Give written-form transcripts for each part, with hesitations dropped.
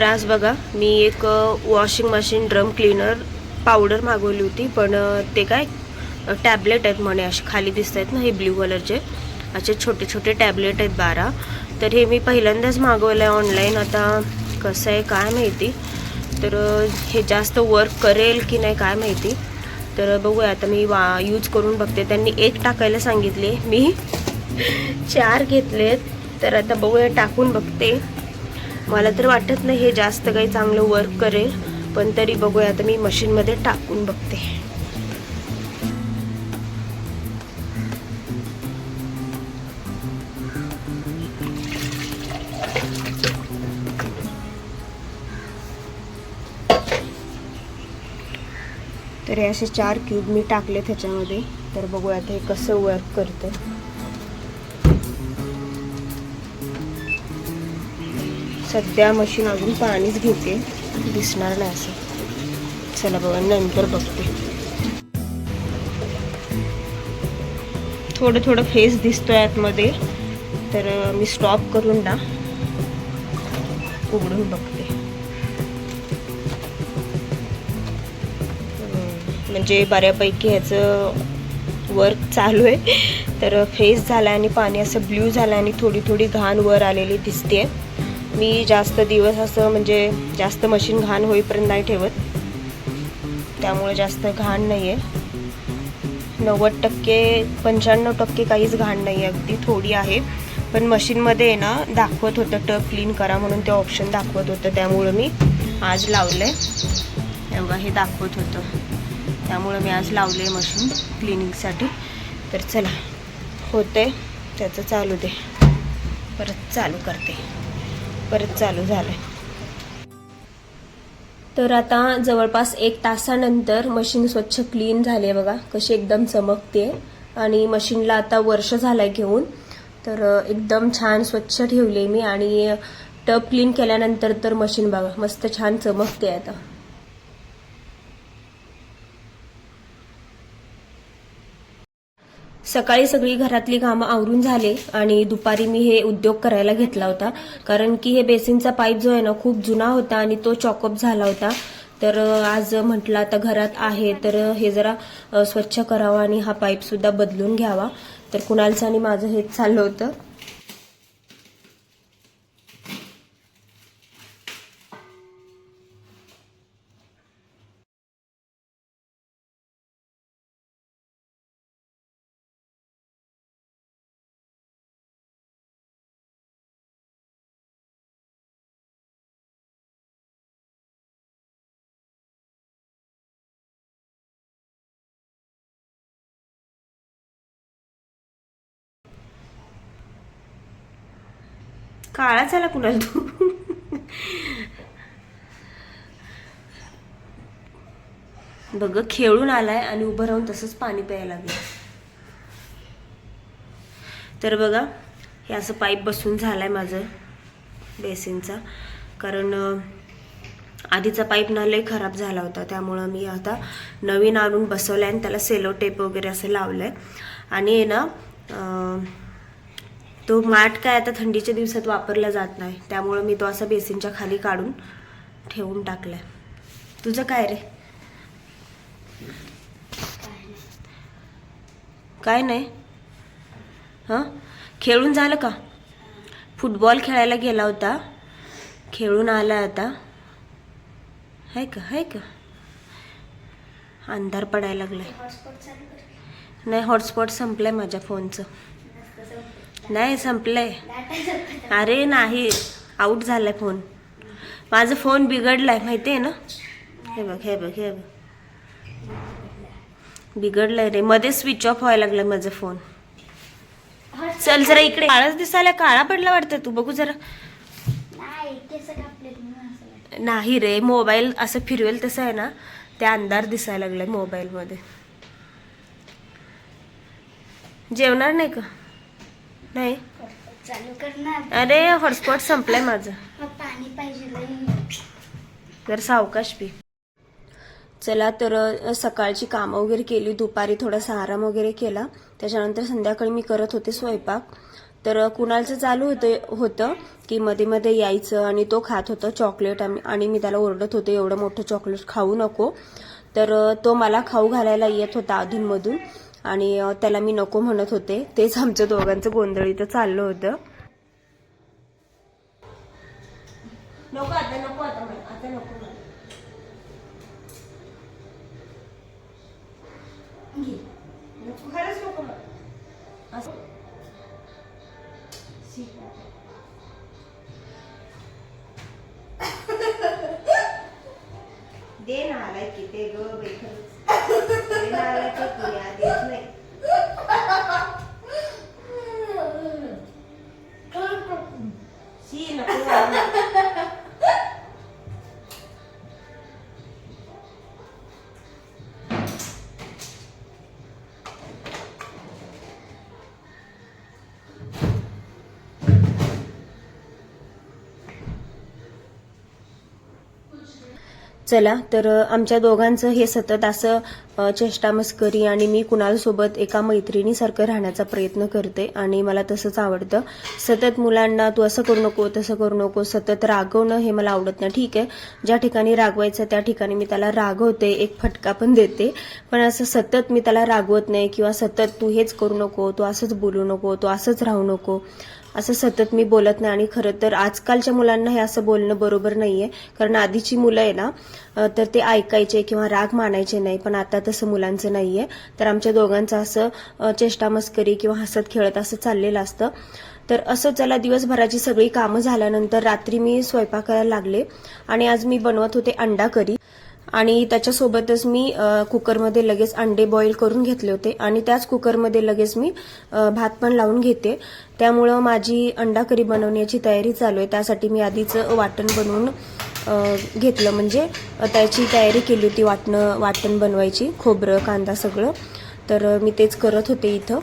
आज बघा मी एक washing machine drum cleaner powder मागवली होती, पण ते काय टॅबलेट आहेत म्हणे, असे खाली दिसत आहेत ना हे ब्ल्यू कलरचे, असे छोटे छोटे टॅबलेट आहेत 12. तर हे मी पहिल्यांदाच मागवलं आहे ऑनलाईन. आता कसं आहे काय माहिती, तर हे जास्त वर्क करेल की नाही काय माहिती. तर बघूया आता मी यूज करून बघते. त्यांनी एक टाकायला सांगितले, मी 4 घेतलेत. तर आता बघूया टाकून बघते. मला तर वाटत नाही हे जास्त काही चांगलं वर्क करेल, पण तरी बघूया आता मी मशीनमध्ये टाकून बघते. तर हे असे 4 क्यूब मी टाकले त्याच्यामध्ये. तर बघूया आता हे कसं वर्क करते. सध्या मशीन अजून पाणीच घेते, दिसणार नाही असं. चला बघा नंतर बघते. थोडं थोडं फेस दिसतोय आतमध्ये, तर मी स्टॉप करून ना उघडून बघते. म्हणजे बऱ्यापैकी ह्याचं वर्क चालू आहे. तर फेस झाला आणि पाणी असं ब्ल्यू झालं आणि थोडी थोडी घाण वर आलेली दिसते. मी जास्त दिवस असं म्हणजे जास्त मशीन घाण होईपर्यंत नाही ठेवत, त्यामुळे जास्त घाण नाही आहे. 90% 95% काहीच घाण नाही आहे, अगदी थोडी आहे. पण मशीनमध्ये आहे ना दाखवत होतं टब क्लीन करा म्हणून, ते ऑप्शन दाखवत होतं, त्यामुळं मी आज लावलं आहे. एवढं हे दाखवत होतं, त्यामुळं मी आज लावलं आहे मशीन क्लिनिंगसाठी. तर चला होते त्याचं चालू दे. परत चालू करते. परत चालू झालं. तर आता जवळपास 1 तासानंतर मशीन स्वच्छ क्लीन झाली आहे. बघा कशी एकदम चमकते. आणि मशीनला आता वर्ष झालंय घेऊन, तर एकदम छान स्वच्छ ठेवली मी. आणि टब क्लीन केल्यानंतर तर मशीन बघा मस्त छान चमकते आता. सकाळी सगळी घरातली कामं आवरून झाले आणि दुपारी मी हे उद्योग करायला घेतला होता. कारण की हे बेसिनचा पाईप जो आहे ना खूप जुना होता आणि तो चॉकअप झाला होता. तर आज म्हटलं आता घरात आहे तर हे जरा स्वच्छ करावं आणि हा पाईप सुद्धा बदलून घ्यावा. तर कुणालचं आणि माझं हेच चाललं होतं. काळा झाला कुणाल तू. बघ खेळून आलाय आणि उभं राहून तसंच पाणी प्यायला लागलं. तर बघा हे असं पाईप बसून झालाय माझं बेसिनचा. कारण आधीचा पाईप ना लय खराब झाला होता, त्यामुळं मी आता नवीन आणून बसवलाय आणि त्याला सेलो टेप वगैरे असं लावलंय. आणि ना तो माठ काय आता थंडीच्या दिवसात वापरला जात नाही, त्यामुळं मी तो असा बेसिनच्या खाली काढून ठेवून टाकलाय. तुझं काय रे? काय नाही. हां खेळून झालं का? फुटबॉल खेळायला गेला होता, खेळून आला आता. आहे का आहे का? अंधार पडायला लागलाय. नाही हॉटस्पॉट संपलंय माझ्या फोनचं. नाही संपलंय. अरे नाही आउट झालाय फोन. माझा फोन बिघडलाय माहिती आहे ना. हे बघ हे बघ हे बघ बिघडलाय रे. मध्ये स्विच ऑफ व्हायला लागलाय माझा फोन. चल जरा इकडे. काळाच दिसायला, काळा पडला वाटतं. तू बघू जरा. नाही रे, मोबाईल असं फिरवेल तसं आहे ना त्या अंधार दिसायला लागलाय मोबाईल मध्ये. जेवणार नाही का? नाही चालू करणार. अरे हॉटस्पॉट संपलाय माझं. पाणी पाहिजे. जर सावकाश पी. चला तर सकाळची कामं वगैरे केली, दुपारी थोडासा आराम वगैरे केला. त्याच्यानंतर संध्याकाळी मी करत होते स्वयंपाक. तर कुणालचं चालू होतं की मध्ये मध्ये यायचं आणि तो खात होता चॉकलेट आणि मी त्याला ओरडत होते एवढं मोठं चॉकलेट खाऊ नको. तर तो मला खाऊ घालायला येत होता अधूनमधून आणि त्याला मी नको म्हणत होते. तेच आमच्या दोघांचं गोंधळ इथं चाललं होतं. नको आता नको आता मला आता नको मला. नको खरंच नको मला असं दे ना आलाय की ते ग बाई खरंच दे ना आलाय की देत नाही. शी नको चला तर आमच्या दोघांचं हे सतत असं चेष्टा मस्करी आणि मी कुणालसोबत एका मैत्रिणीसारखं राहण्याचा प्रयत्न करते आणि मला तसंच आवडतं. सतत मुलांना तू असं करू नको तसं करू नको सतत रागवणं हे मला आवडत नाही. ठीक आहे, ज्या ठिकाणी रागवायचं त्या ठिकाणी मी त्याला रागवते, एक फटका पण देते, पण असं सतत मी त्याला रागवत नाही किंवा सतत तू हेच करू नको, तू असंच बोलू नको, तू असंच राहू नको असं सतत मी बोलत नाही. आणि खरं तर आजकालच्या मुलांना हे असं बोलणं बरोबर नाहीये, कारण आधीची मुलं आहे ना तर ते ऐकायचे किंवा राग मानायचे नाही, पण आता तसं मुलांचं नाहीये. तर आमच्या दोघांचं असं चेष्टा मस्करी किंवा हसत खेळत असं चाललेलं असतं. तर असं चला दिवसभराची सगळी कामं झाल्यानंतर रात्री मी स्वयंपाक करायला लागले आणि आज मी बनवत होते अंडा करी आणि त्याच्यासोबतच मी कुकरमध्ये लगेच अंडे बॉईल करून घेतले होते आणि त्याच कुकरमध्ये लगेच मी भात पण लावून घेते. त्यामुळं माझी अंडा करी बनवण्याची तयारी चालू आहे. त्यासाठी मी आधीच वाटण बनवून घेतलं, म्हणजे त्याची तयारी केली होती वाटण बनवायची, खोबरं कांदा सगळं. तर मी तेच करत होते इथं.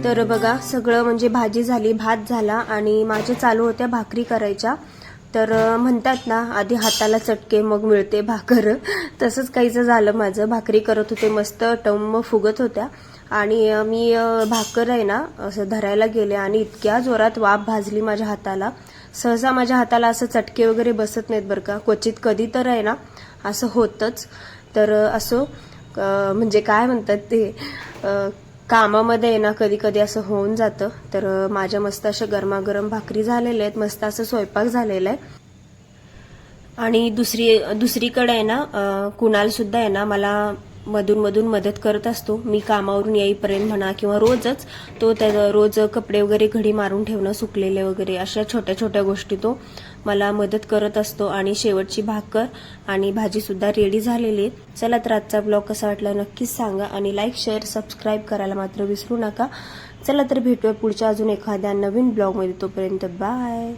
तर बघा सगळं म्हणजे भाजी झाली, भात झाला आणि माझे चालू होत्या भाकरी करायच्या. तर म्हणतात ना आधी हाताला चटके मग मिळते भाकर, तसंच काहीच झालं माझं. भाकरी करत होते, मस्त टम्म फुगत होत्या आणि मी भाकर आहे ना असं धरायला गेले आणि इतक्या जोरात वाफ भाजली माझ्या हाताला. सहसा माझ्या हाताला असं चटके वगैरे बसत नाहीत बरं का, क्वचित कधी तर आहे ना असं होतंच. तर असं म्हणजे काय म्हणतात ते कामामध्ये आहे ना कधी कधी असं होऊन जातं. तर माझ्या मस्त अशा गरमागरम भाकरी झालेल्या आहेत, मस्त असं स्वयंपाक झालेला आहे. आणि दुसरीकडे आहे ना कुणाल सुद्धा आहे ना मला मधून मदत करत असतो. मी कामावरून येईपर्यंत म्हणा किंवा रोजच तो त्या रोज कपडे वगैरे घडी मारून ठेवणं सुकलेले वगैरे अशा छोट्या छोट्या गोष्टी तो मला मदत करत असतो. आणि शेवटची भाकर आणि भाजी सुद्धा रेडी झालेली आहे. चला तर आजचा ब्लॉग कसा वाटला नक्कीच सांगा आणि लाईक शेअर सबस्क्राईब करायला मात्र विसरू नका. चला तर भेटूया पुढच्या अजून एखाद्या नवीन ब्लॉगमध्ये. तोपर्यंत बाय.